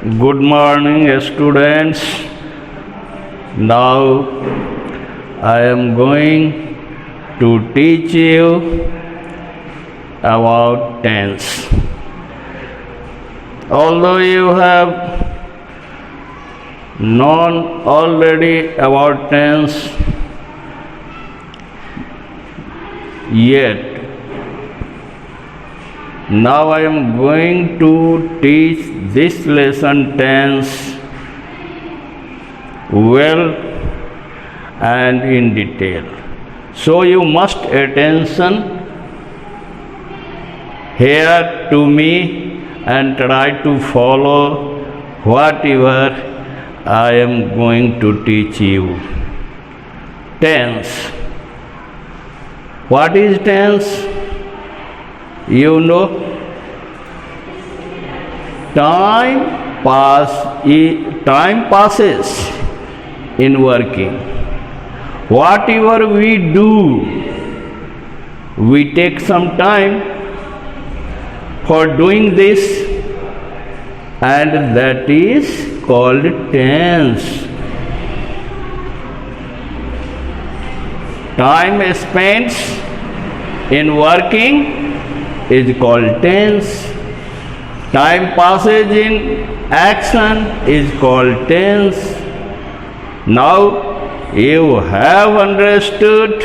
Good morning, students. Now I am going to teach you about tense. Although you have known already about tense, yet now I am going to teach this lesson tense well and in detail. So you must attention here to me and try to follow whatever I am going to teach you. Tense. What is tense? You know, time passes in working. Whatever we do, we take some time for doing this, and that is called tense. Time spent in working is called tense. Time passage in action is called tense. Now you have understood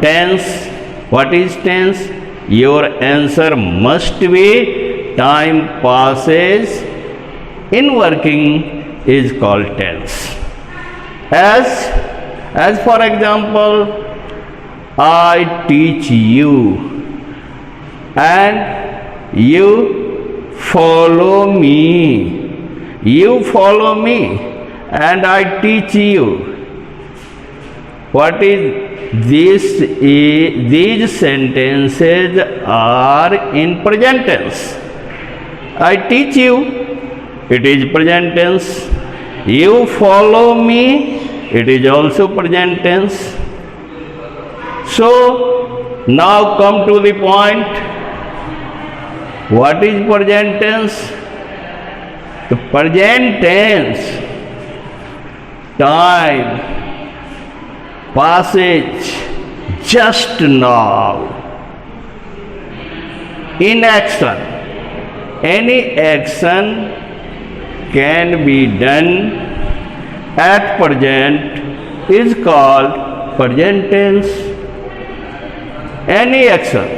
tense. What is tense? Your answer must be time passes in working is called tense. As for example, I teach you and you follow me. You follow me and I teach you. What is this? These sentences are in present tense. I teach you, it is present tense. You follow me, it is also present tense. So now come to the point. What is present tense? The present tense, time, passage, just now, in action. Any action can be done at present is called present tense. Any action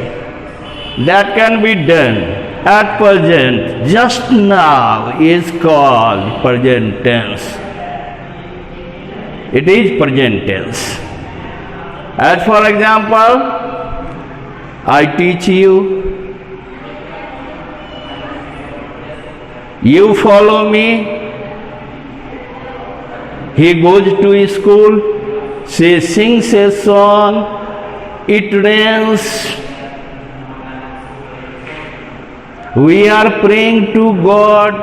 that can be done at present just now is called present tense. It is present tense. As for example, I teach you, you follow me, he goes to school, she sings a song, it rains, we are praying to God,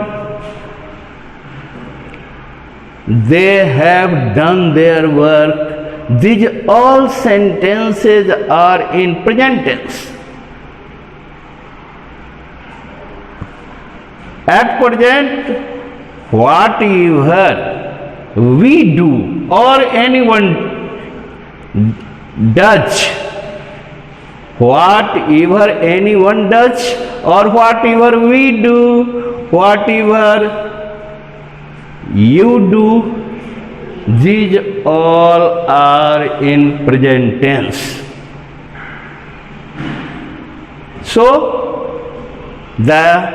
they have done their work. These all sentences are in present tense. At present, whatever we do or anyone does, whatever anyone does or whatever we do, whatever you do, these all are in present tense. So the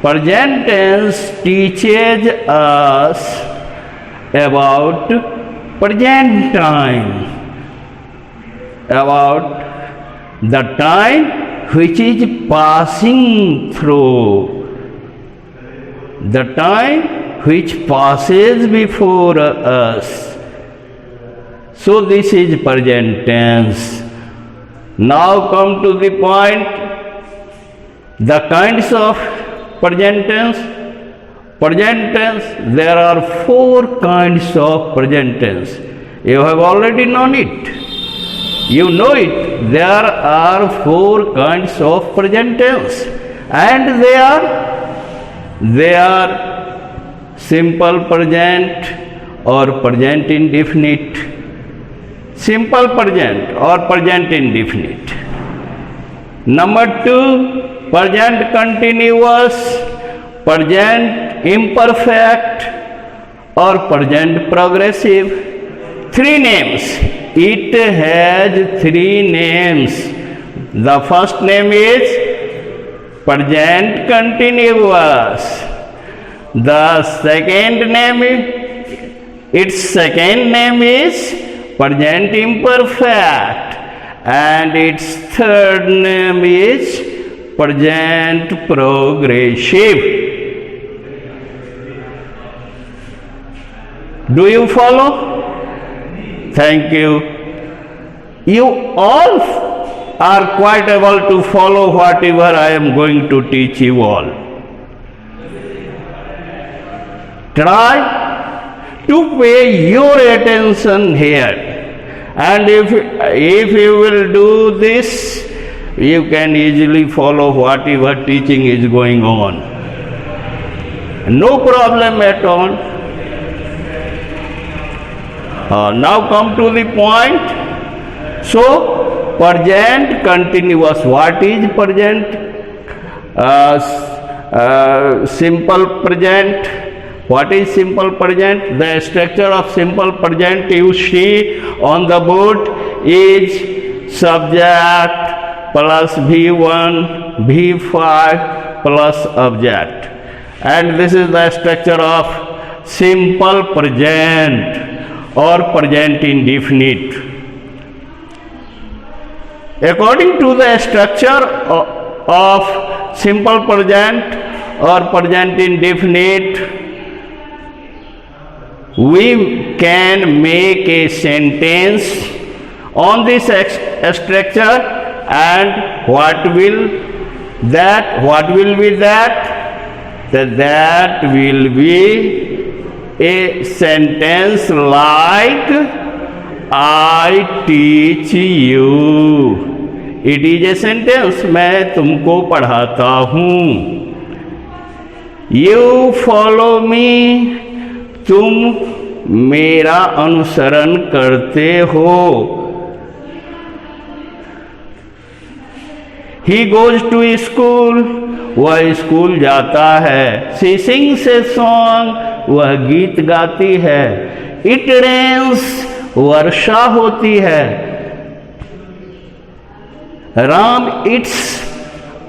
present tense teaches us about present time, about the time which is passing through, the time which passes before us. So this is present tense. Now come to the point, the kinds of present tense. Present tense, there are 4 kinds of present tense. You have already known it. You know it. There are 4 kinds of present tense, and they are They are simple present or present indefinite. Simple present or present indefinite. Number 2, present continuous, present imperfect or present progressive. 3 names. It has 3 names. The first name is present continuous. The second name is present imperfect, and its third name is present progressive. Do you follow? Thank you. You all are quite able to follow whatever I am going to teach you all. Try to pay your attention here, and if you will do this, you can easily follow whatever teaching is going on. No problem at all. Now come to the point. So, present continuous. What is present? Simple present. What is simple present? The structure of simple present you see on the board is subject plus V1, V5 plus object. And this is the structure of simple present or present indefinite. According to the structure of simple present or present indefinite, we can make a sentence on this structure, and what will be that? That will be a sentence like I teach you. It is a sentence, मैं तुमको पढ़ाता हूँ. You follow me, तुम मेरा अनुसरण करते हो. He goes to school, वह स्कूल जाता है. She sings a song, वह गीत गाती है. It rains, वर्षा होती है. Ram eats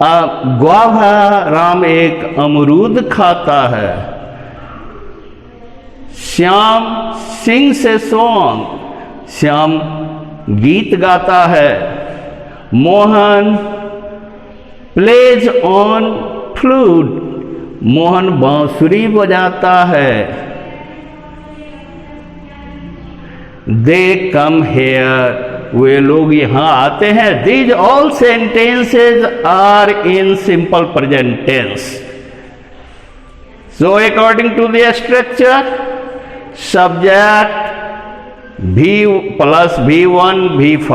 a guava, Ram एक अमरूद खाता है. Shyam sings a song, Shyam गीत गाता है. Mohan plays on flute, Mohan बांसुरी बजाता है. They come here, वे लोग यहाँ आते हैं. These all sentences are in simple present tense. So according to the structure, subject V plus V1, V5.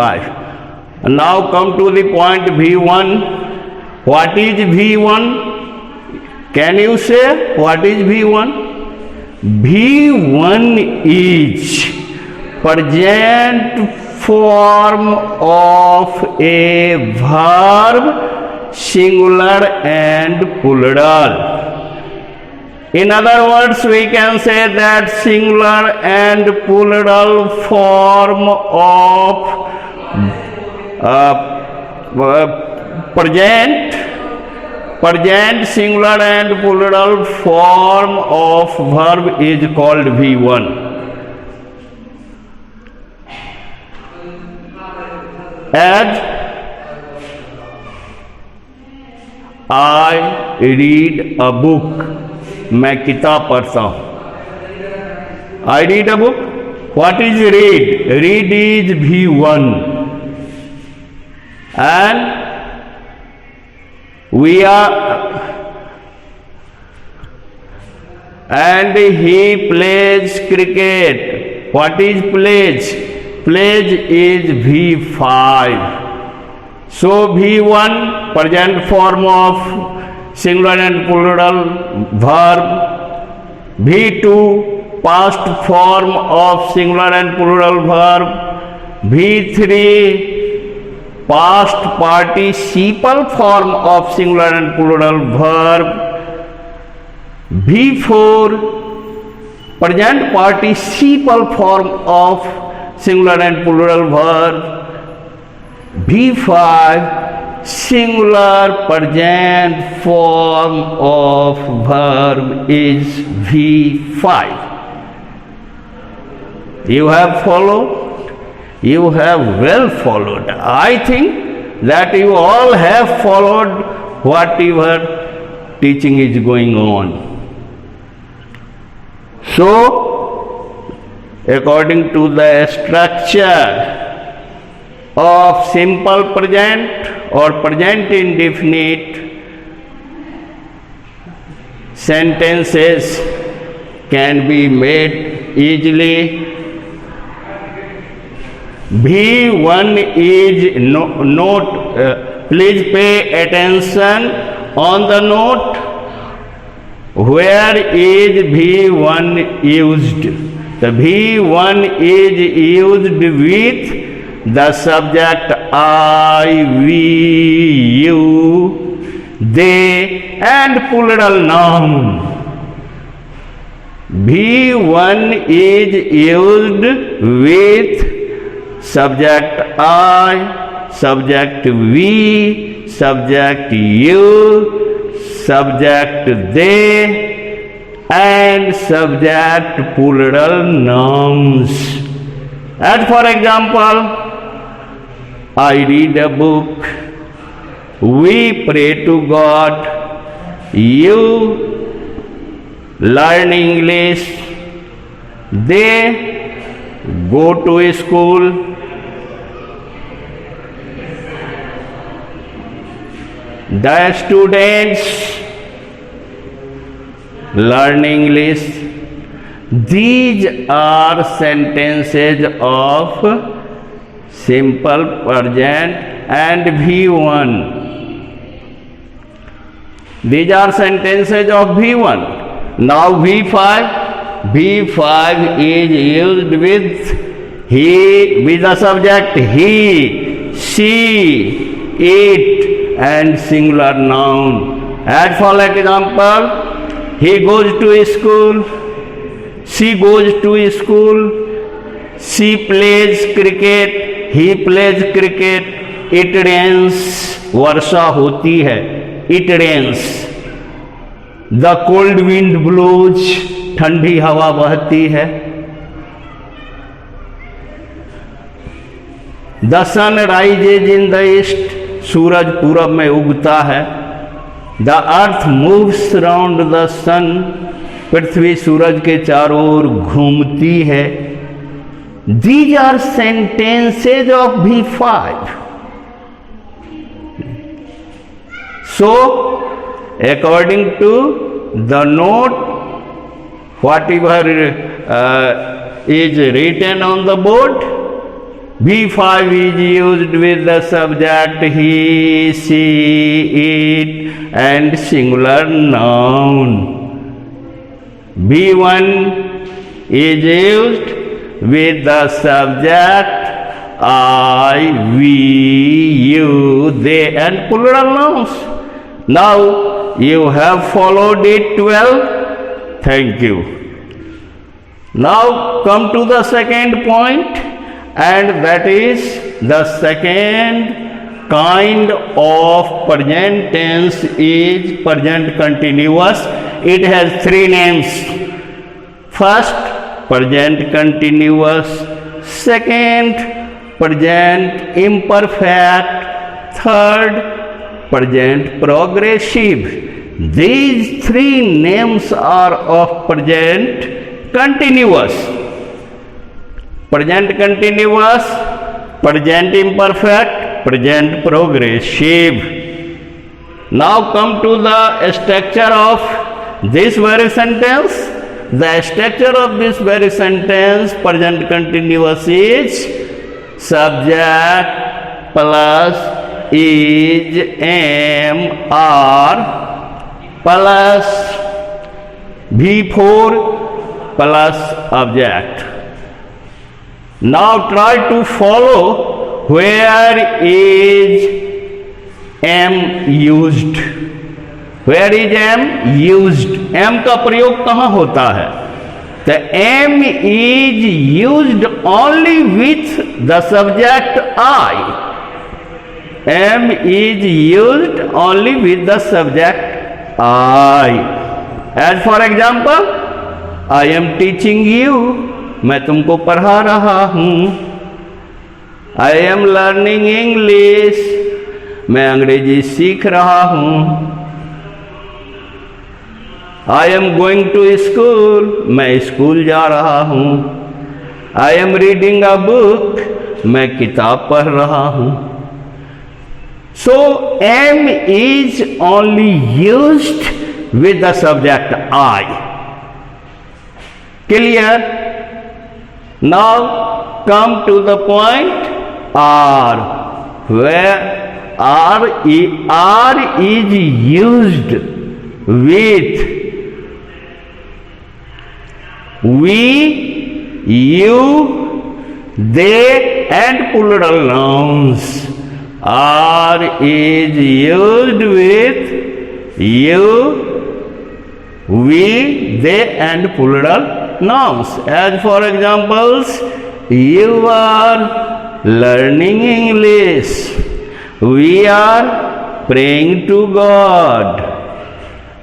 Now come to the point V1. What is V1? Can you say what is V1? V1 is present form of a verb, singular and plural. In other words, we can say that singular and plural form of present singular and plural form of verb is called V1. As I read a book, मैं किताब पढ़ता हूँ. I read a book. What is read? Read is V1. And we are, and he plays cricket. What is plays? Plays is V5. So V1 present form of singular and plural verb. V2, past form of singular and plural verb. V3, past participle form of singular and plural verb. V4, present participle form of singular and plural verb. V5, singular present form of verb is V5. You have followed? You have well followed. I think that you all have followed whatever teaching is going on. So, according to the structure of simple present or present indefinite, sentences can be made easily. V1 is note. Please pay attention on the note. Where is V1 used? The V1 is used with the subject I, we, you, they and plural noun. V1 is used with subject I, subject we, subject you, subject they and subject plural nouns. As for example, I read a book, we pray to God, you learn English, they go to school, the students learn English. These are sentences of simple present and V1. These are sentences of V1. Now V5 is used with he, with the subject he, she, it and singular noun. As for example, he goes to school, she goes to school, she plays cricket, he plays cricket, it rains, वर्षा होती है, it rains, the cold wind blows, ठंडी हवा बहती है, the sun rises in the east, सूरज पूरब में उगता है, the earth moves round the sun, पृथ्वी सूरज के चारों ओर घूमती है. These are sentences of V5. So, according to the note, whatever is written on the board, V5 is used with the subject he, she, it and singular noun. V1 is used with the subject I, we, you, they and plural nouns. Now you have followed it well. Thank you. Now come to the second point, and that is the second kind of present tense is present continuous. It has three names. First, present continuous. Second, present imperfect. Third, present progressive. These three names are of present continuous. Present continuous, present imperfect, present progressive. Now come to the structure of this very sentence. The structure of this very sentence, present continuous, is subject plus is, am, are, plus V4 plus object. Now try to follow where is am used. Where is am used? am का प्रयोग कहाँ होता है? The am is used only with the subject I. am is used only with the subject I. As for example, I am teaching you. मैं तुमको पढ़ा रहा हूँ. I am learning English. मैं अंग्रेजी सीख रहा हूँ. I am going to school. मैं स्कूल जा रहा हूँ. I am reading a book. मैं किताब पढ़ रहा हूँ. So am is only used with the subject I. Clear? Now come to the point are, where are is used with we, you, they and plural nouns. Are is used with you, we, they and plural nouns. As for examples, you are learning English. We are praying to God.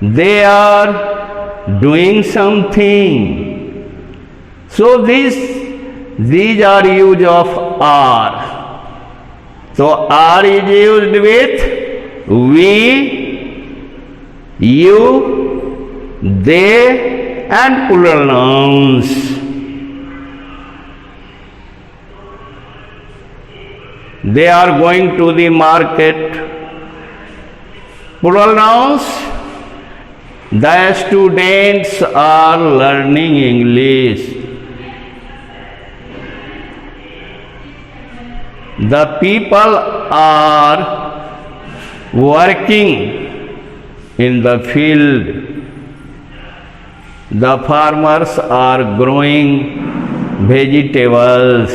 They are doing something. So these are use of are. So are is used with we, you, they and plural nouns. They are going to the market. Plural nouns. The students are learning English. The people are working in the field. The farmers are growing vegetables.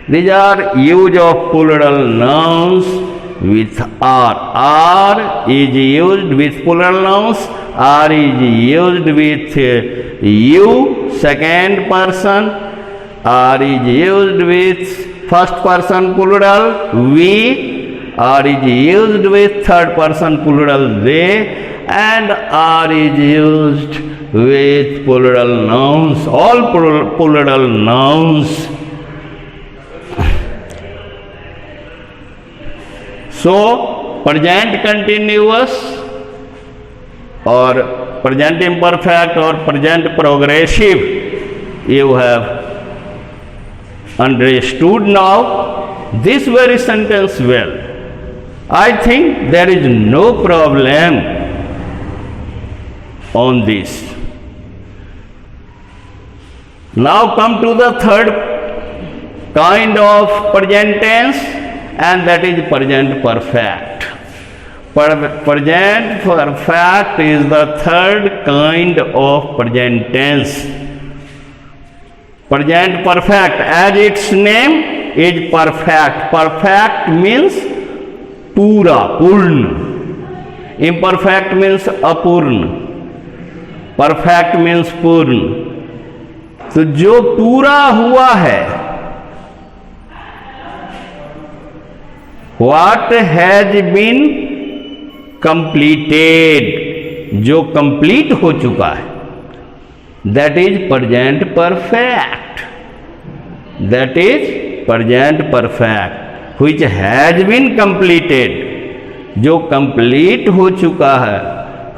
These are use of plural nouns with are. Are is used with plural nouns. Are is used with you, second person. Are is used with first person plural we. Are is used with third person plural they, and are is used with plural nouns, all plural nouns. So present continuous or present imperfect or present progressive you have understood now this very sentence well. I think there is no problem on this. Now come to the third kind of present tense, and that is present perfect. Present perfect is the third kind of present tense. Present perfect, as its name is perfect. Perfect means pura, purna. Imperfect means apurna. Perfect means purna. तो जो पूरा हुआ है, what has been completed, जो complete हो चुका है, that is present perfect. That is present perfect. Which has been completed, जो कंप्लीट हो चुका है.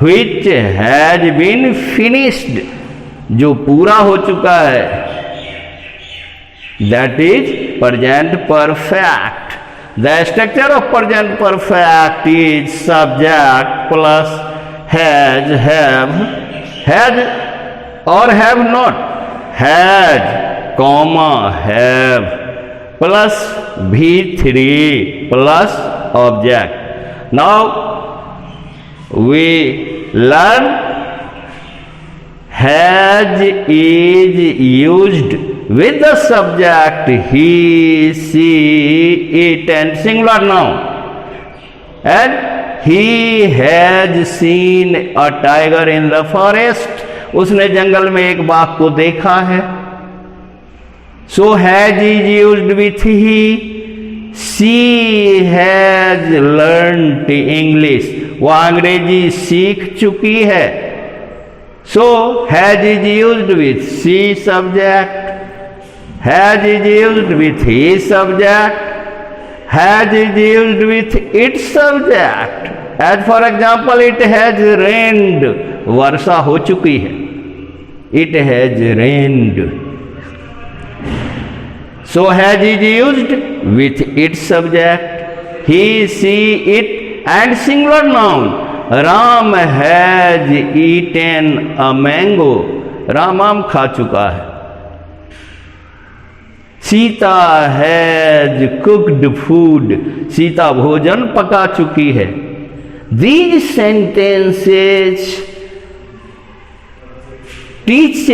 Which has been finished, जो पूरा हो चुका है, that is present perfect. The structure of present perfect is subject plus has, have or have not, has, comma, have plus V3 plus object. Now we learn has is used with the subject he, she, it and singular noun. And he has seen a tiger in the forest. उसने जंगल में एक बाघ को देखा है. So has is used with he. She has learnt English. वह अंग्रेजी सीख चुकी है. So has is used with she subject. Has is used with his subject. Has is used with its subject. As for example, it has rained. वर्षा हो चुकी है. It has rained. So has is used with its subject. He, she, it and singular noun. Ram has eaten a mango. Ram आम खा चुका है. Sita has cooked food. Sita भोजन पका चुकी है. These sentences teach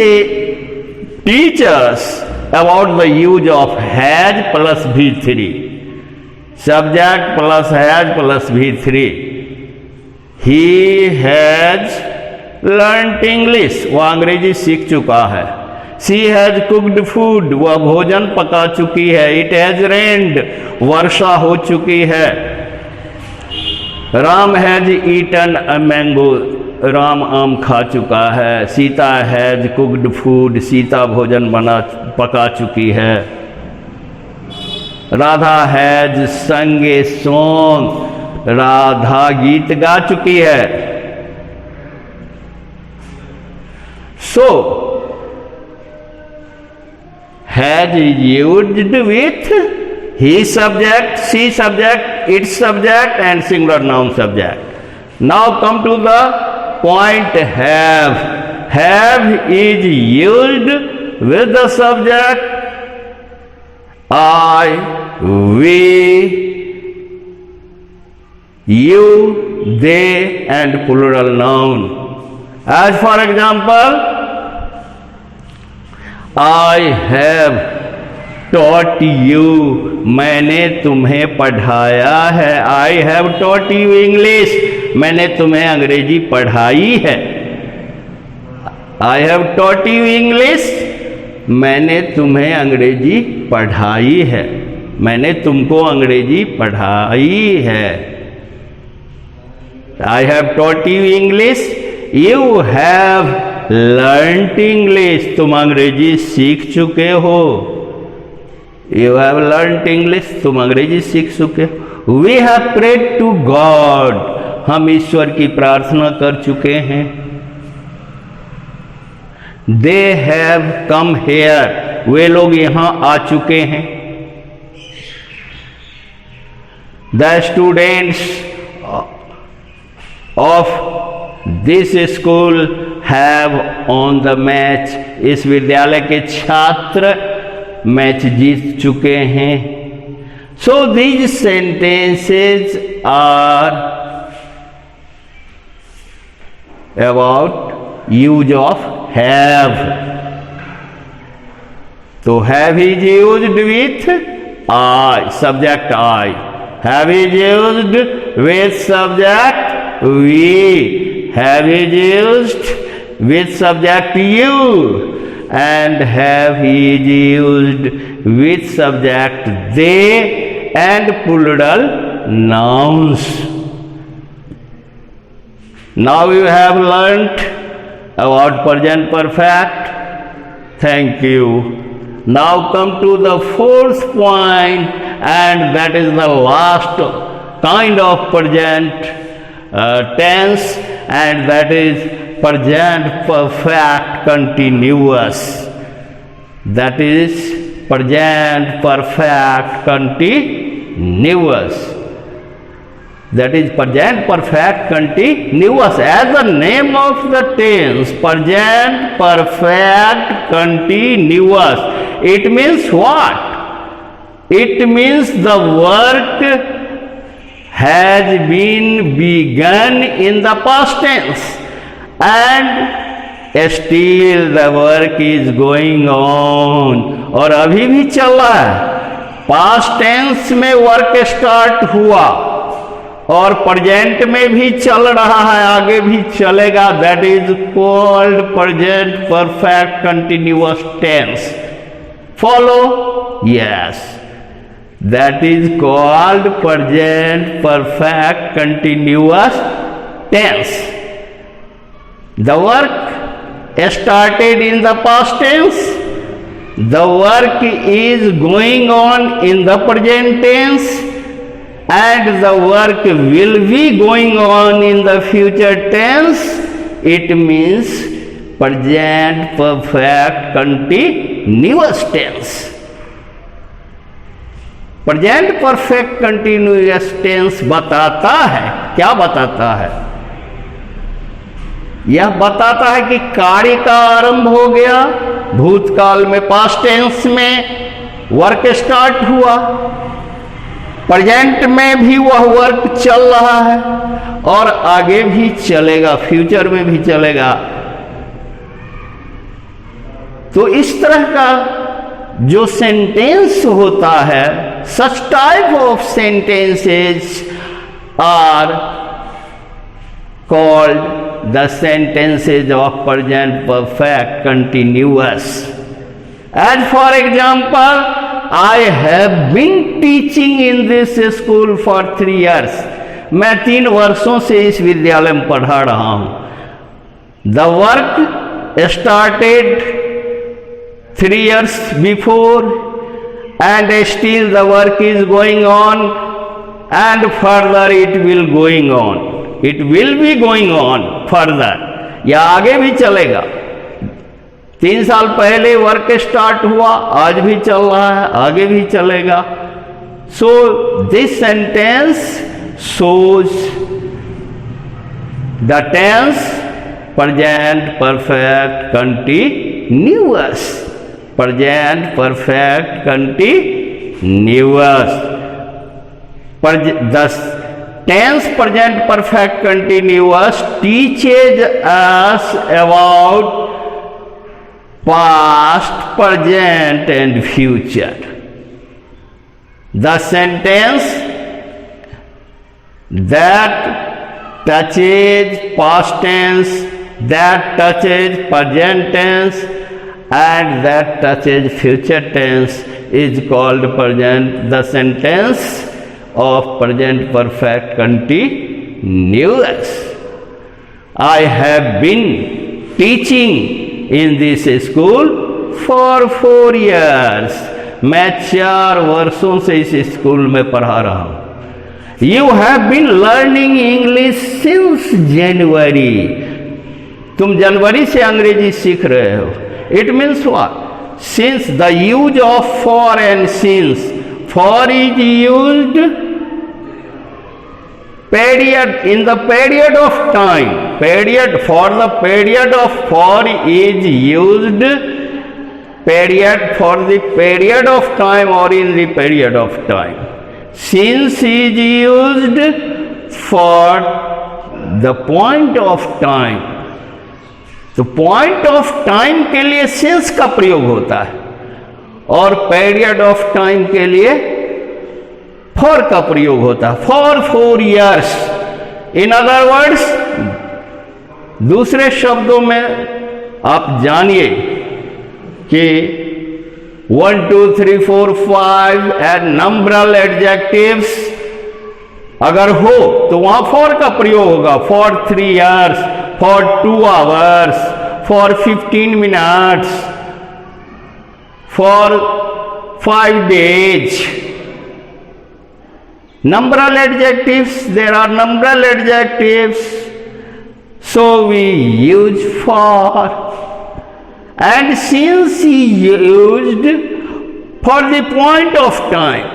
us about the use of has plus V3. Subject plus has plus V3. He has learnt English. वह अंग्रेजी सीख चुका है. She has cooked food. वह भोजन पका चुकी है. It has rained. वर्षा हो चुकी है. Ram has eaten a mango. Ram आम खा चुका है. Sita has cooked food. Sita भोजन पका चुकी है. राधा हैज संग ए सॉन्ग. राधा गीत गा चुकी है. So has used with he subject, she subject, it's subject and singular noun subject. Now come to the point have. Have is used with the subject I, we, you, they and plural noun. As for example, I have taught you. मैंने तुम्हें पढ़ाया है. I have taught you English. मैंने तुम्हें अंग्रेजी पढ़ाई है. I have taught you English. मैंने तुम्हें अंग्रेजी पढ़ाई है. मैंने तुमको अंग्रेजी पढ़ाई है. I have taught you English. You have learnt English. तुम अंग्रेजी सीख चुके हो. You have learnt English. तुम अंग्रेजी सीख चुके हो. We have prayed to God. हम ईश्वर की प्रार्थना कर चुके हैं. They have come here. वे लोग यहां आ चुके हैं. The students of this school have won the match. इस विद्यालय के छात्र मैच जीत चुके हैं. So these sentences are about use of have. तो have is used with I, subject I. Have is used with subject we. Have is used with subject you. And have is used with subject they and plural nouns. Now you have learnt about present perfect. Thank you. Now come to the fourth point, and that is the last kind of present tense, and that is present perfect continuous. That is present perfect continuous. That is present perfect continuous. As the name of the tense, present perfect continuous. It means what? It means the work has been begun in the past tense. and still the work is going on, और अभी भी चल रहा है। Past tense में work start हुआ और present में भी चल रहा है, आगे भी चलेगा। That is called present perfect continuous tense. Follow? Yes, that is called present perfect continuous tense. The work started in the past tense. The work is going on in the present tense, and the work will be going on in the future tense. It means present perfect continuous tense. Present perfect continuous tense बताता है, क्या बताता है? यह बताता है कि कार्य का आरंभ हो गया, भूतकाल में पास्ट टेंस में वर्क स्टार्ट हुआ, प्रेजेंट में भी वह वर्क चल रहा है और आगे भी चलेगा, फ्यूचर में भी चलेगा। तो इस तरह का जो सेंटेंस होता है, such type of sentences are called the sentences of present perfect continuous. And for example, I have been teaching in this school for 3 years. मैं 3 वर्षों से इस विद्यालय में पढ़ा रहा हूं। The work started 3 years before and still the work is going on and further it will going on. It will be going on further. या आगे भी चलेगा। 3 साल पहले वर्क स्टार्ट हुआ, आज भी चल रहा है, आगे भी चलेगा। So this sentence shows the tense present perfect continuous. Present perfect continuous. The tense present perfect continuous teaches us about past, present and future. The sentence that touches past tense, that touches present tense and that touches future tense is called present. The sentence of present perfect continuous. I have been teaching in this school for 4 years. मैं 4 वर्षों से इस school में पढ़ा रहा हूं। You have been learning English since January. तुम जनवरी से अंग्रेजी सीख रहे हो। It means what? Since the use of for and since. For is used period in the period of time. Period for the period of for is used period for the period of time or in the period of time. Since is used for the point of time. तो point of time के लिए since का प्रयोग होता है और period of time के लिए फॉर का प्रयोग होता है। For 4 years। In other words, दूसरे शब्दों में आप जानिए कि 1 2 3 4 5 एंड नंबरल एडजेक्टिव्स अगर हो तो वहां फॉर का प्रयोग होगा। For 3 years, for 2 hours, for 15 minutes, for 5 days। Numeral adjectives, there are numeral adjectives, so we use for, and since is used for the point of time.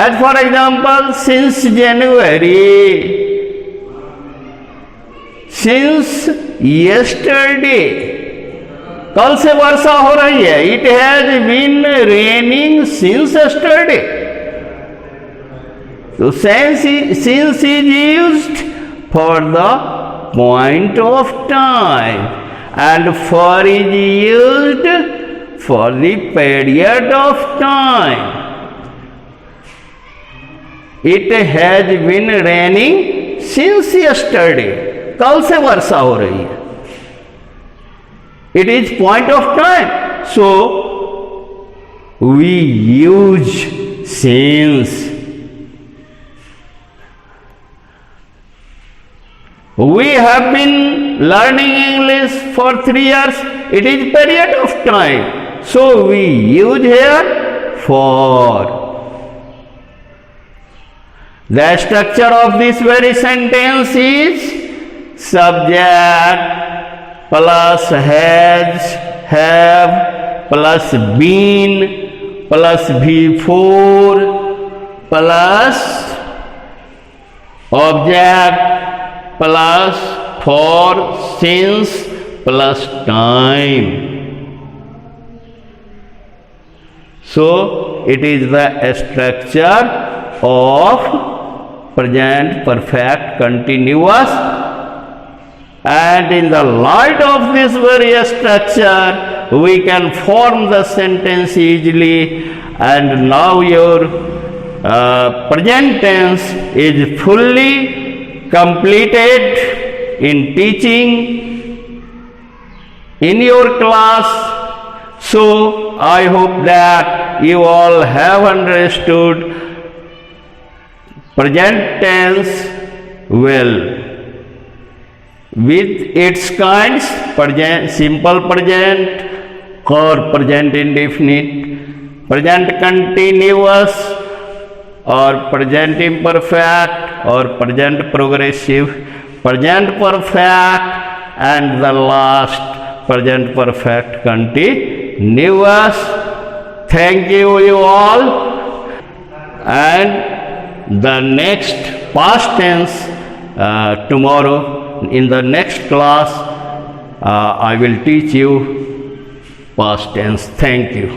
As for example, since January, since yesterday, कल से वर्षा हो रही है। It has been raining since yesterday. So since is used for the point of time, and for is used for the period of time. It has been raining since yesterday. कल से वर्षा हो रही है. It is point of time. So we use since. We have been learning English for 3 years. It is period of time. So we use here for. The structure of this very sentence is subject plus has, have, plus been, plus before, plus object, plus for, since, plus time. So it is the structure of present perfect continuous, and in the light of this very structure we can form the sentence easily. And now your present tense is fully completed in teaching in your class. So I hope that you all have understood present tense well, with its kinds: present, simple present or present indefinite, present continuous or present imperfect or present progressive, present perfect, and the last present perfect continuous. Thank you all. And the next past tense tomorrow in the next class I will teach you past tense. Thank you.